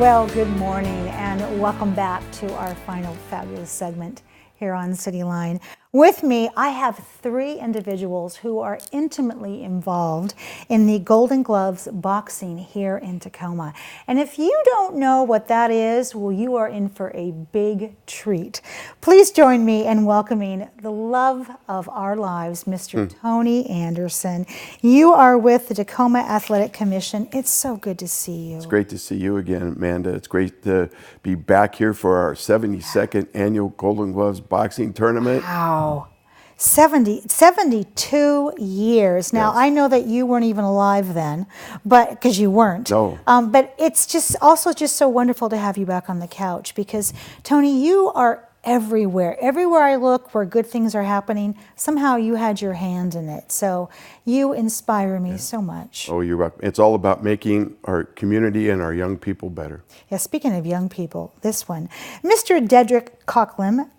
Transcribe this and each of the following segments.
Well, good morning and welcome back to our final fabulous segment here on CityLine. With me, I have three individuals who are intimately involved in the Golden Gloves boxing here in Tacoma. And if you don't know what that is, well, you are in for a big treat. Please join me in welcoming the love of our lives, Mr. Tony Anderson. You are with the Tacoma Athletic Commission. It's so good to see you. It's great to see you again, Amanda. It's great to be back here for our 72nd annual Golden Gloves boxing tournament. Wow. 72 years. Now, Yes. I know that you weren't even alive then, but because you weren't. No. But it's just also just so wonderful to have you back on the couch because, Tony, you are everywhere. Everywhere I look where good things are happening, somehow you had your hand in it. So you inspire me so much. Oh, you're welcome. It's all about making our community and our young people better. Yeah, speaking of young people, this one. Mr. Dedrick Crocklem,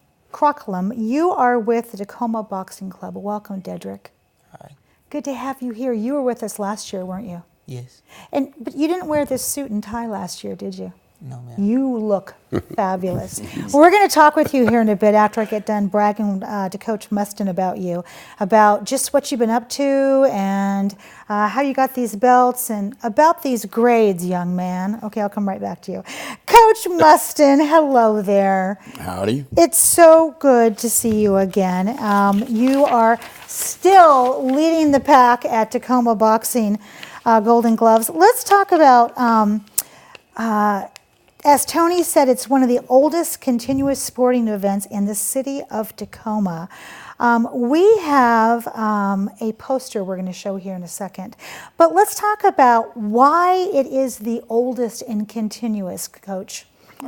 you are with the Tacoma Boxing Club. Welcome, Dedrick. Hi. Good to have you here. You were with us last year, weren't you? Yes. But you didn't wear this suit and tie last year, did you? No, ma'am. You look fabulous. We're going to talk with you here in a bit after I get done bragging to Coach Mustin about you, about just what you've been up to and how you got these belts and about these grades, young man. Okay, I'll come right back to you. Coach Mustin, hello there. Howdy. It's so good to see you again. You are still leading the pack at Tacoma Boxing Golden Gloves. Let's talk about as Tony said, it's one of the oldest continuous sporting events in the city of Tacoma. We have a poster we're going to show here in a second. But let's talk about why it is the oldest and continuous, Coach.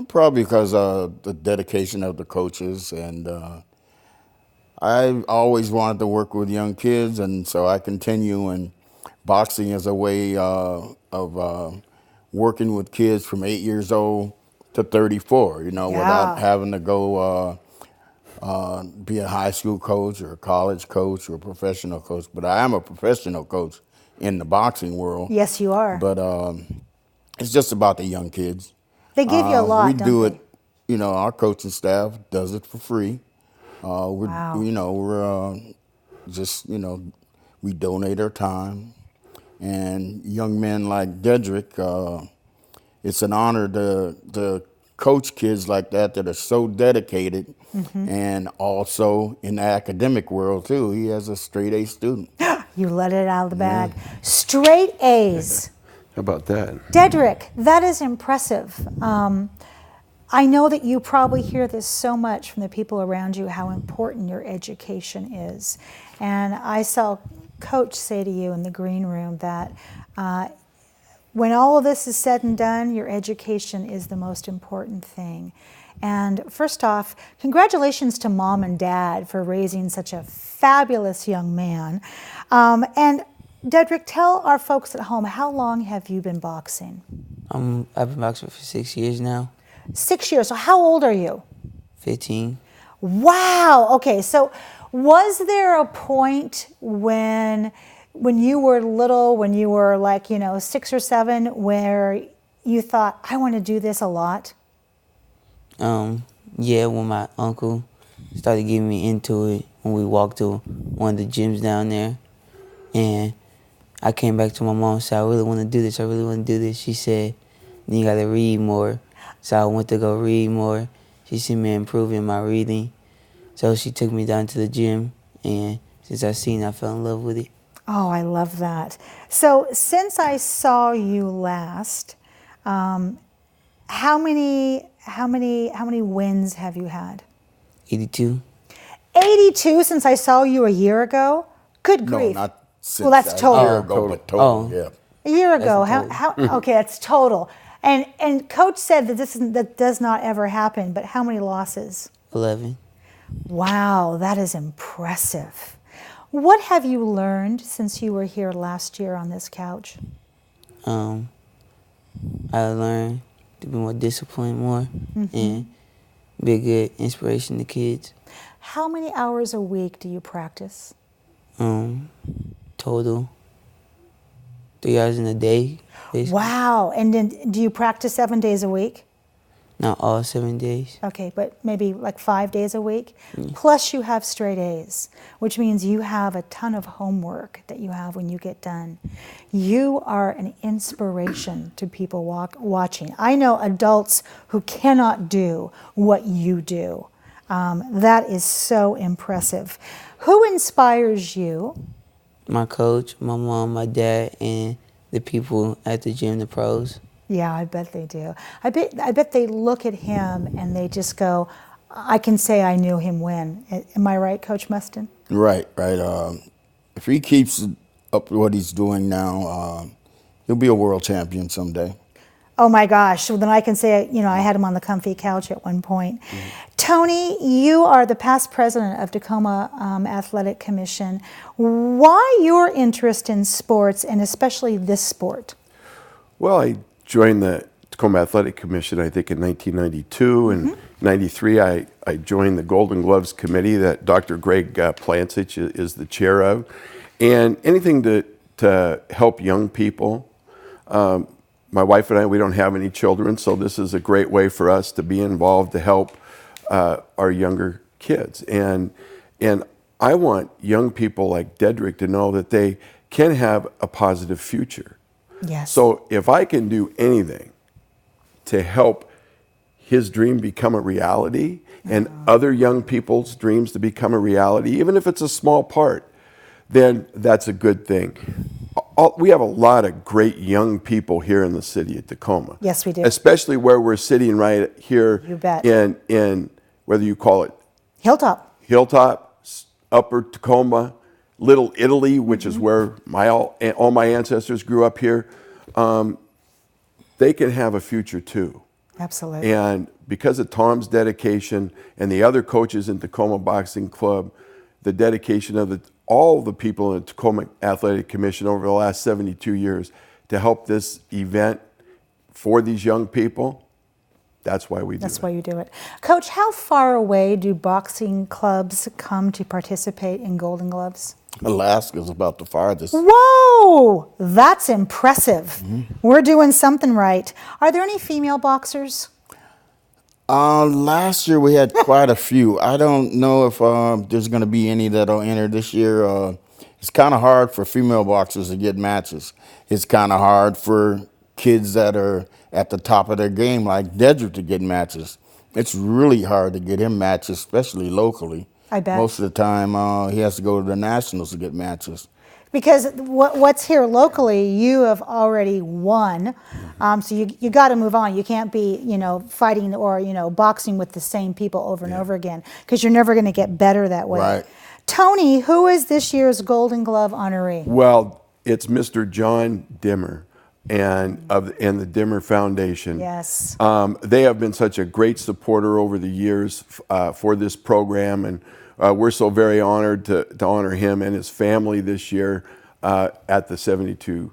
Probably because of the dedication of the coaches, and I always wanted to work with young kids, and so I continue, and boxing is a way of working with kids from 8 years old to 34, without having to go be a high school coach or a college coach or a professional coach. But I am a professional coach in the boxing world. Yes, you are. But it's just about the young kids. They give you a lot, We don't do they? it, our coaching staff does it for free. Wow. We're just, we donate our time. And young men like Dedrick, it's an honor to coach kids like that are so dedicated, and also in the academic world too. He has a straight A student. You let it out of the bag. Straight A's. How about that? Dedrick, that is impressive. I know that you probably hear this so much from the people around you, how important your education is. And I saw Coach say to you in the green room that when all of this is said and done, your education is the most important thing. And first off, congratulations to Mom and Dad for raising such a fabulous young man. And Dedrick, tell our folks at home, how long have you been boxing? I've been boxing for 6 years now. 6 years. So how old are you? 15. Wow. Okay. So was there a point when you were little, when you were like, 6 or 7, where you thought, I want to do this a lot? Yeah, when my uncle started getting me into it, when we walked to one of the gyms down there, and I came back to my mom and said, I really want to do this, I really want to do this. She said, then you got to read more. So I went to go read more. She seen me improving my reading. So she took me down to the gym, and since I seen it, I fell in love with it. Oh, I love that. So since I saw you last, how many wins have you had? 82. 82 since I saw you a year ago? Good No, grief. not since Well, that's a total. year ago, but total, yeah. A year ago. That's How okay, that's total. And Coach said that that does not ever happen, but how many losses? 11. Wow, that is impressive. What have you learned since you were here last year on this couch? I learned to be more disciplined more and be a good inspiration to kids. How many hours a week do you practice? Total 3 hours in a day, basically. Wow. And then do you practice 7 days a week? Not all 7 days. Okay, but maybe like 5 days a week. Plus you have straight A's, which means you have a ton of homework that you have when you get done. You are an inspiration to people watching. I know adults who cannot do what you do. That is so impressive. Who inspires you? My coach, my mom, my dad, and the people at the gym, the pros. Yeah, I bet they do. I bet they look at him and they just go, I can say I knew him when. Am I right, Coach Mustin? Right. If he keeps up what he's doing now, he'll be a world champion someday. Oh my gosh, so then I can say, I had him on the comfy couch at one point. Tony, you are the past president of Tacoma Athletic Commission. Why your interest in sports, and especially this sport? Well, I joined the Tacoma Athletic Commission, I think, in 1992. And 93, I joined the Golden Gloves Committee that Dr. Greg Plancich is the chair of. And anything to help young people. My wife and I, we don't have any children, so this is a great way for us to be involved to help our younger kids. And I want young people like Dedrick to know that they can have a positive future. Yes. So if I can do anything to help his dream become a reality and other young people's dreams to become a reality, even if it's a small part, then that's a good thing. We have a lot of great young people here in the city of Tacoma. Yes, we do. Especially where we're sitting right here. You bet. In whether you call it Hilltop. Upper Tacoma, Little Italy, which is where all my ancestors grew up here. They can have a future too. Absolutely. And because of Tom's dedication and the other coaches in Tacoma Boxing Club, the dedication of all the people in the Tacoma Athletic Commission over the last 72 years to help this event for these young people, that's why we do it. That's why you do it. Coach, how far away do boxing clubs come to participate in Golden Gloves? Alaska's about the farthest. Whoa, that's impressive. We're doing something right. Are there any female boxers? Last year we had quite a few. I don't know if there's going to be any that'll enter this year. It's kind of hard for female boxers to get matches. It's kind of hard for kids that are at the top of their game, like Dedrick, to get matches. It's really hard to get him matches, especially locally. I bet. Most of the time he has to go to the nationals to get matches. Because what's here locally, you have already won. So you got to move on. You can't be, fighting or, boxing with the same people over and over again, because you're never going to get better that way. Right. Tony, who is this year's Golden Glove honoree? Well, it's Mr. John Dimmer and the Dimmer Foundation. Yes. They have been such a great supporter over the years for this program, and we're so very honored to honor him and his family this year at the 72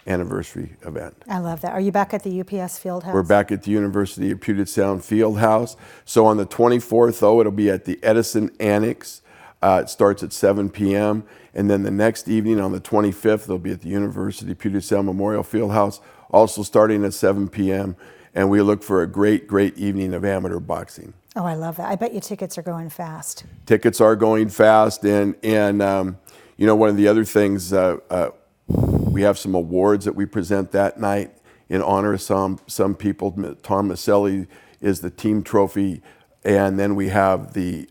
anniversary event. I love that. Are you back at the UPS Fieldhouse? We're back at the University of Puget Sound Fieldhouse. So on the 24th, it'll be at the Edison Annex. It starts at 7 p.m. And then the next evening on the 25th, they'll be at the University of Puget Sound Memorial Fieldhouse, also starting at 7 p.m. And we look for a great, great evening of amateur boxing. Oh, I love that. I bet your tickets are going fast. Tickets are going fast. And one of the other things, we have some awards that we present that night in honor of some people. Tom Maselli is the team trophy. And then we have the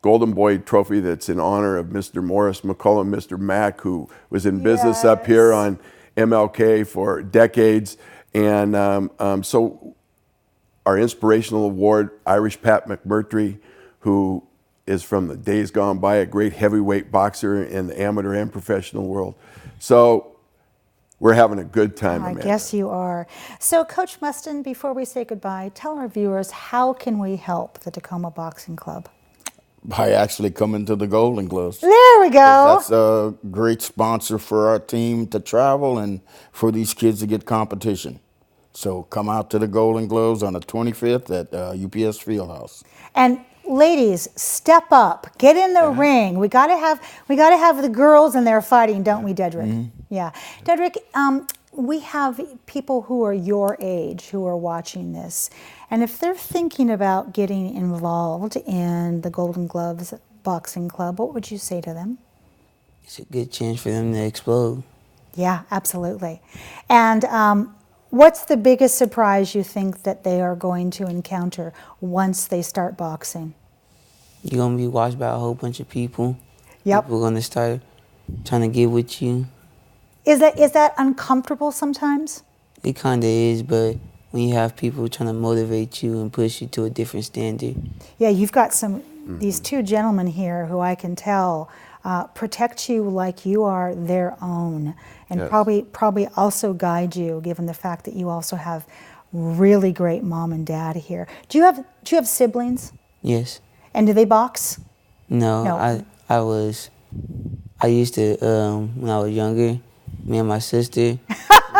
Golden Boy Trophy that's in honor of Mr. Morris McCullum, Mr. Mack, who was in business up here on MLK for decades. And so our inspirational award, Irish Pat McMurtry, who is from the days gone by, a great heavyweight boxer in the amateur and professional world. So we're having a good time, I Amanda. guess you are. So, Coach Mustin, before we say goodbye, tell our viewers, how can we help the Tacoma Boxing Club? By actually coming to the Golden Gloves. There we go. That's a great sponsor for our team to travel and for these kids to get competition. So come out to the Golden Gloves on the 25th at UPS Fieldhouse. And ladies, step up, get in the ring. We gotta have the girls in there fighting, don't we, Dedrick? Yeah, Dedrick. We have people who are your age who are watching this, and if they're thinking about getting involved in the Golden Gloves Boxing Club, what would you say to them? It's a good chance for them to explode. Yeah, absolutely. And what's the biggest surprise you think that they are going to encounter once they start boxing? You're going to be watched by a whole bunch of people. Yep. People are going to start trying to get with you. Is that uncomfortable sometimes? It kind of is, but when you have people trying to motivate you and push you to a different standard. Yeah, you've got these two gentlemen here who I can tell protect you like you are their own, and Yes. probably also guide you, given the fact that you also have really great mom and dad here. Do you have siblings? Yes. And do they box? No, No. I used to, when I was younger, me and my sister,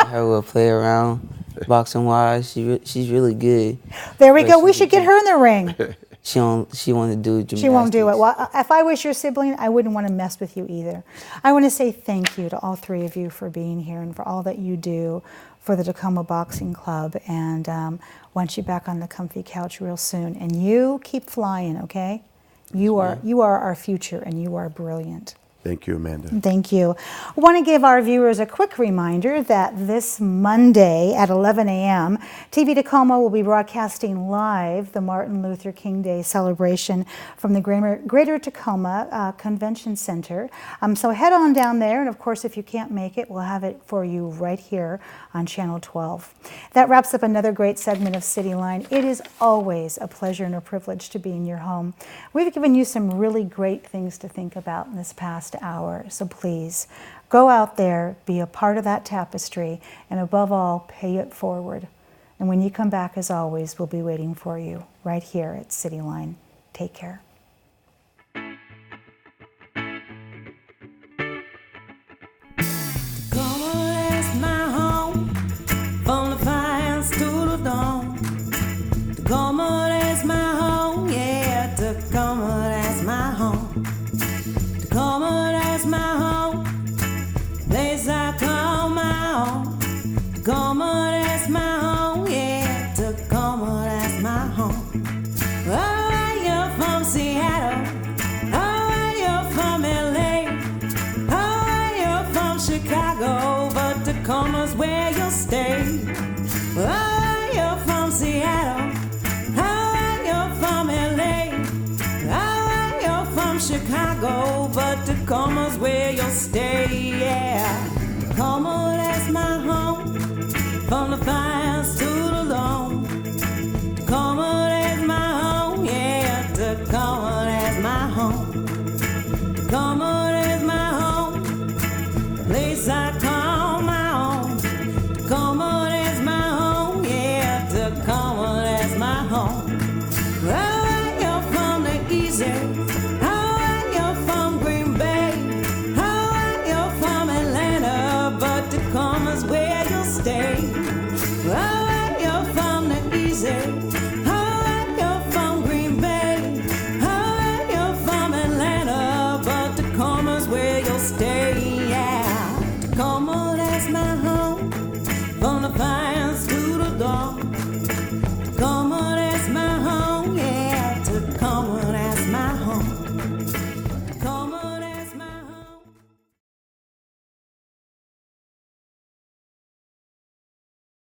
her would play around boxing wise. She's really good. There we But go. We she- should get her in the ring. She won't do gymnastics. She won't do it. Well, if I was your sibling, I wouldn't want to mess with you either. I want to say thank you to all three of you for being here and for all that you do for the Tacoma Boxing Club. And want you back on the comfy couch real soon. And you keep flying, okay? You are our future, and you are brilliant. Thank you, Amanda. Thank you. I want to give our viewers a quick reminder that this Monday at 11 a.m., TV Tacoma will be broadcasting live the Martin Luther King Day celebration from the Greater Tacoma Convention Center. So head on down there, and of course, if you can't make it, we'll have it for you right here on Channel 12. That wraps up another great segment of CityLine. It is always a pleasure and a privilege to be in your home. We've given you some really great things to think about in this past hour, so please go out there, be a part of that tapestry, and above all, pay it forward. And when you come back, as always, we'll be waiting for you right here at CityLine. Take care. Tacoma's where you'll stay. Oh, you're from Seattle. Oh, you're from LA. Oh, you're from Chicago, but Tacoma's where you'll stay. Yeah, Tacoma, that's my home. From the fires to the loam. Tacoma, that's my home. Yeah, Tacoma, that's my home. Tacoma, that's my home. The place I call my own. Tacoma, that's my home. Yeah, Tacoma, that's my home. Oh, you're from the easy.